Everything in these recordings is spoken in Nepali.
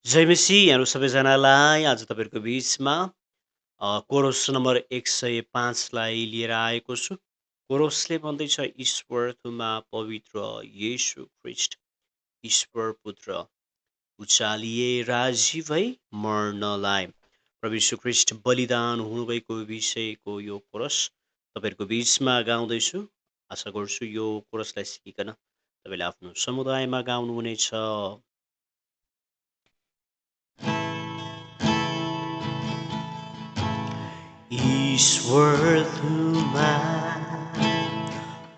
जय मसी यहाँहरू सबैजनालाई आज तपाईँहरूको बिचमा कोरोस नम्बर 105 लाई लिएर आएको छु। कोरोसले भन्दैछ ईश्वर तुमा पवित्र येशू ख्रीष्ट ईश्वर पुत्र उचालिए राजी भई मर्नलाई। प्रभु यीशु ख्रीष्ट बलिदान हुनुभएको विषयको यो कोरस तपाईँहरूको बिचमा गाउँदैछु। आशा गर्छु यो कोरसलाई सिकिकन तपाईँले आफ्नो समुदायमा गाउनुहुनेछ। ईश्वर तुमा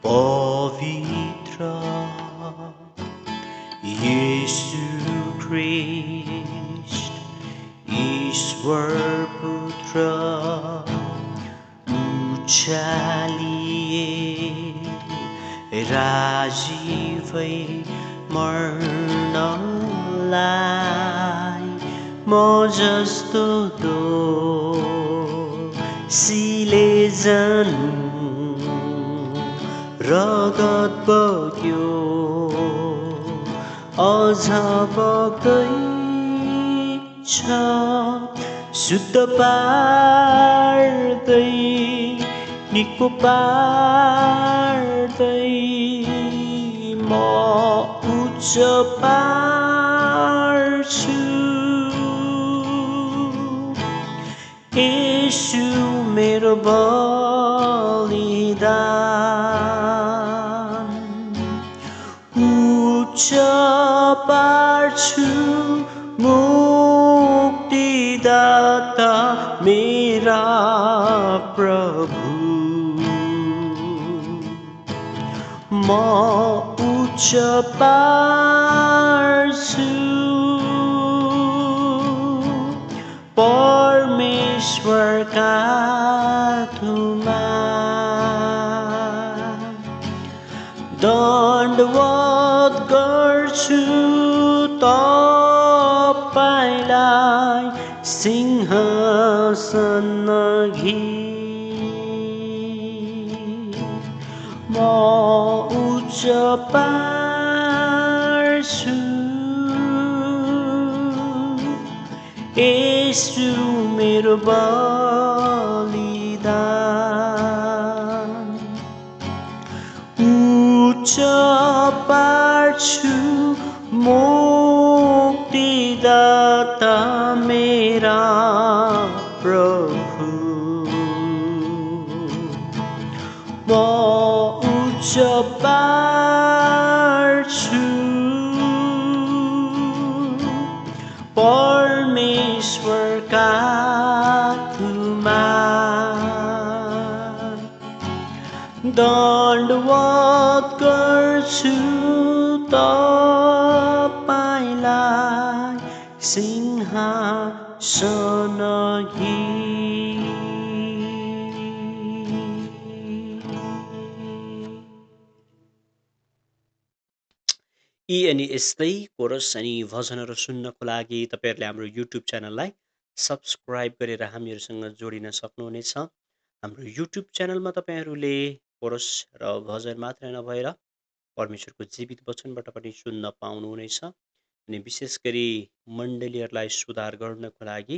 पवित्र येशू ख्रीष्ट ईश्वर पुत्र उचालिए राजी भई मर्नलाई म जस्तो दोषीले जानु रगत बग्यो अझ बग्दै छ शुद्ध पार्दै निको पार्दै म उच्च पार्छु येशू मेरो बलिदान उच्च पार्छु मुक्तिदाता मेरा प्रभु म उच्च पार्छु परमेश्वरका तुमा दण्डवत गर्छु तपाईलाई सिंहासन अघि म उच्च पार्छु येशू मेरो बलिदान उच्च पार्छु मुक्तिदाता मेरा प्रभु म उच्च पार्छु परमेश्वरका तुमा दण्डवत गर्छु तपाईलाई सिंहासन अघि यी अनि यस्तै कोरस अनि भजनहरू सुन्नको लागि तपाईँहरूले हाम्रो युट्युब च्यानललाई सब्सक्राइब गरेर हामीहरूसँग जोडिन सक्नुहुनेछ। हाम्रो युट्युब च्यानलमा तपाईँहरूले कोरस र भजन मात्र नभएर परमेश्वरको जीवित वचनबाट पनि सुन्न पाउनुहुनेछ। अनि विशेष गरी मण्डलीहरूलाई सुधार गर्नको लागि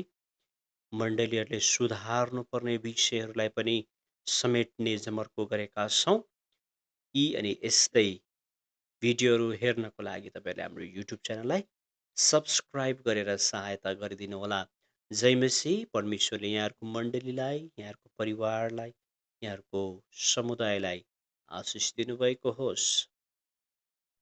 मण्डलीहरूले सुधार्नुपर्ने विषयहरूलाई पनि समेट्ने जमर्को गरेका छौँ। यी अनि यस्तै भिडियोहरू हेर्नको लागि तपाईँहरूले हाम्रो युट्युब च्यानललाई सब्सक्राइब गरेर सहायता गरिदिनुहोला। जय मसी परमेश्वरले यहाँहरूको मण्डलीलाई यहाँहरूको परिवारलाई यहाँहरूको समुदायलाई आशिष दिनुभएको होस्।